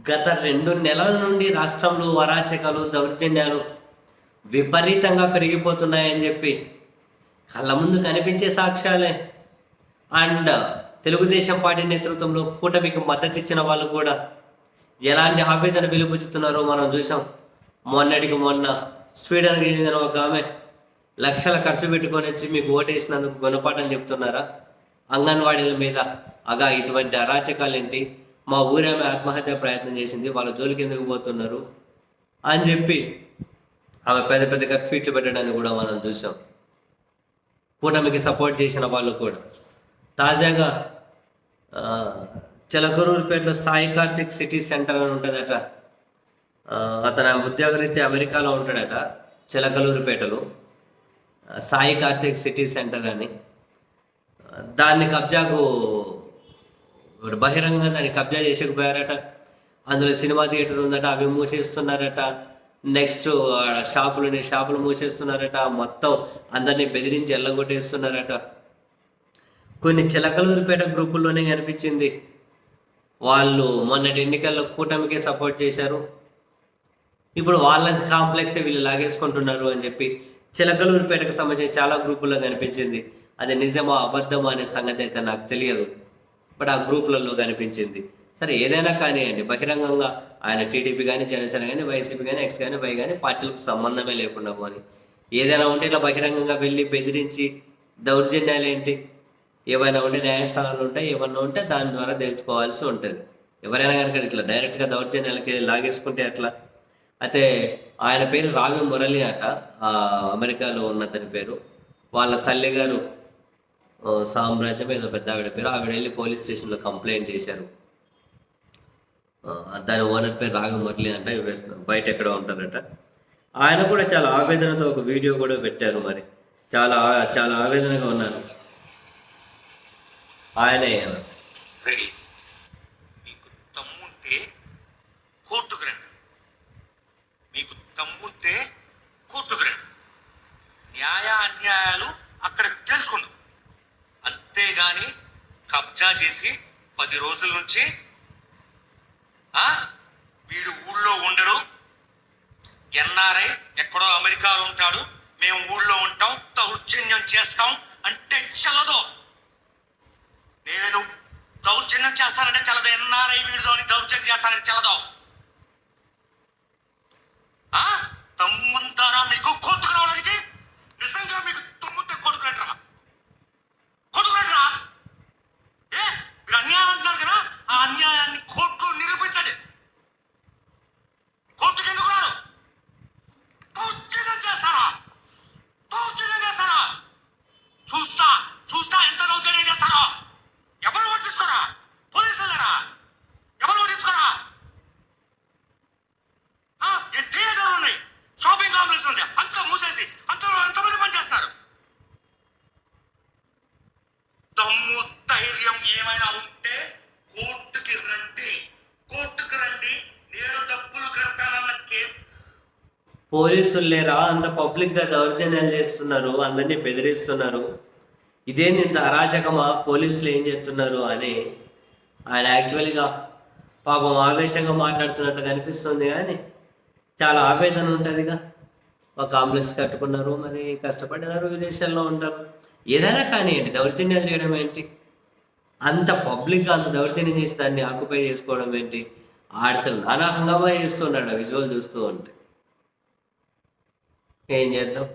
గత 2 నెలల నుండి రాష్ట్రంలో అరాచకాలు, దౌర్జన్యాలు విపరీతంగా పెరిగిపోతున్నాయని చెప్పి కళ్ళ ముందు కనిపించే సాక్ష్యాలే. అండ్ తెలుగుదేశం పార్టీ నేతృత్వంలో కూటమికి మద్దతు ఇచ్చిన వాళ్ళు కూడా ఎలాంటి ఆవేదన వెలుబుచ్చుతున్నారో మనం చూసాం. మొన్నటికి మొన్న స్వీడన్కి చెందిన ఒక ఆమె లక్షల ఖర్చు పెట్టుకొని వచ్చి మీకు ఓటేసినందుకు గుణపాఠం చెప్తున్నారా అంగన్వాడీల మీద. ఇటువంటి అరాచకాలు ఏంటి, మా ఊరేమే ఆత్మహత్య ప్రయత్నం చేసింది, వాళ్ళ జోలికి ఎందుకు పోతున్నారు అని చెప్పి ఆమె పెద్ద పెద్దగా ట్వీట్లు పెట్టడాన్ని కూడా మనం చూసాం. కూటమికి సపోర్ట్ చేసిన వాళ్ళు కూడా తాజాగా చిలకలూరుపేటలో సాయి కార్తిక్ సిటీ సెంటర్ అని ఉంటుందట. అతను ఉద్యోగరీత్యా అమెరికాలో ఉంటాడట. చిలకలూరుపేటలో సాయి కార్తిక్ సిటీ సెంటర్ అని దాన్ని కబ్జాకు బహిరంగంగా దాన్ని కబ్జా చేసేకపోయారట. అందులో సినిమా థియేటర్ ఉందట, అవి మూసేస్తున్నారట. నెక్స్ట్ షాపులు మూసేస్తున్నారట. మొత్తం అందరినీ బెదిరించి ఎల్లగొట్టేస్తున్నారట. కొన్ని చిలకలూరుపేట గ్రూపుల్లోనే కనిపించింది వాళ్ళు మొన్నటి ఎన్నికల్లో కూటమికే సపోర్ట్ చేశారు, ఇప్పుడు వాళ్ళ కాంప్లెక్సే వీళ్ళు లాగేసుకుంటున్నారు అని చెప్పి చిలకలూరుపేటకు సంబంధించిన చాలా గ్రూపుల్లో కనిపించింది. అది నిజమా అబద్ధమా అనే సంగతి అయితే నాకు తెలియదు, బట్ ఆ గ్రూపులలో కనిపించింది. సరే ఏదైనా కానివ్వండి, బహిరంగంగా ఆయన టీడీపీ కానీ, జనసేన కానీ, వైసీపీ కానీ, ఎక్స్ కానీ, వై కానీ పార్టీలకు సంబంధమే లేకుండా పోని ఏదైనా ఉంటే ఇట్లా బహిరంగంగా వెళ్ళి బెదిరించి దౌర్జన్యాలు ఏంటి, ఏవైనా ఉంటే న్యాయస్థానాలు ఉంటాయి, ఏమన్నా ఉంటే దాని ద్వారా తెలుసుకోవాల్సి ఉంటుంది. ఎవరైనా కనుక ఇట్లా డైరెక్ట్గా దౌర్జన్యాలకి లాగేసుకుంటే అట్లా. అయితే ఆయన పేరు రావి మురళి అట, అమెరికాలో ఉన్న అతని పేరు. వాళ్ళ తల్లి గారు సామ్రాజ్యం ఏదో పెద్ద ఆవిడ పేరు. ఆవిడ వెళ్ళి పోలీస్ స్టేషన్లో కంప్లైంట్ చేశారు. దాని ఓనర్ పేరు రావి మురళి అంట, బయట ఎక్కడ ఉంటారట. ఆయన కూడా చాలా ఆవేదనతో ఒక వీడియో కూడా పెట్టారు. మరి చాలా చాలా ఆవేదనగా ఉన్నారు. ఆయనే మీకు తమ్ముంటే కోర్టుకు రండి, మీకు తమ్ముంటే కోర్టుకు రండి, న్యాయ అన్యాయాలు అక్కడ తెలుసుకుందాం. అంతేగాని కబ్జా చేసి 10 రోజుల నుంచి వీడు ఊళ్ళో ఉండడు, ఎన్ఆర్ఐ ఎక్కడో అమెరికాలో ఉంటాడు, మేము ఊళ్ళో ఉంటాం, దౌర్జన్యం చేస్తాం అంటే చల్లదు. నేను దౌర్జన్యం చేస్తానంటే చల్లదు, ఎన్ఆర్ఐ వీడితో దౌర్జన్యం చేస్తానంటే చల్లదు. తమ్ముంటారా మీకు కోర్టుకు రావడానికి? నిజంగా మీకు తమ్ముంటే కోర్టుకు రండిరా, కోర్టుకు రండిరా. మీరు అన్యాయం అంటున్నారు కదా, ఆ అన్యాయాన్ని కోర్టులో నిరూపించండి. కోర్టుకు ఎందుకు రాడు? దౌర్జన్యం చేస్తారా? దౌర్జన్యం చేస్తారా? చూస్తా చూస్తా ఎంత దౌర్జన్యం చేస్తారో. ఎవరు పట్టించుకోరా? పోలీసులరా? ఎవరు పట్టించుకోరా? థియేటర్లు ఉన్నాయి, షాపింగ్ కాంప్లెక్స్ ఉంది, అంతా మూసేసి అంతలో ఎంతమంది పనిచేస్తారు? దమ్ము ధైర్యం ఏమైనా ఉంటే కోర్టుకి రండి, కోర్టుకి రండి. నేను డబ్బులు కడతానన్న కేసు. పోలీసులు లేరా? అంత పబ్లిక్గా దౌర్జన్యాలు చేస్తున్నారు, అందరినీ బెదిరిస్తున్నారు. ఇదేంటి ఇంత అరాచకమా, పోలీసులు ఏం చేస్తున్నారు అని ఆయన యాక్చువల్గా పాపం ఆవేశంగా మాట్లాడుతున్నట్లు కనిపిస్తుంది. కానీ చాలా ఆవేదన ఉంటుందిగా. ఒక కాంప్లెక్స్ కట్టుకున్నారు, మరి కష్టపడినారు, విదేశాల్లో ఉంటారు. ఏదైనా కానివ్వండి, దౌర్జన్యాలు చేయడం ఏంటి, అంత పబ్లిక్గా అంత దౌర్జన్యం చేసి దాన్ని ఆక్యుపై చేసుకోవడం ఏంటి? ఆడసలు నానా హంగామా చేస్తున్నాడు విజువల్ చూస్తూ ఉంటే. ఏం చేద్దాం.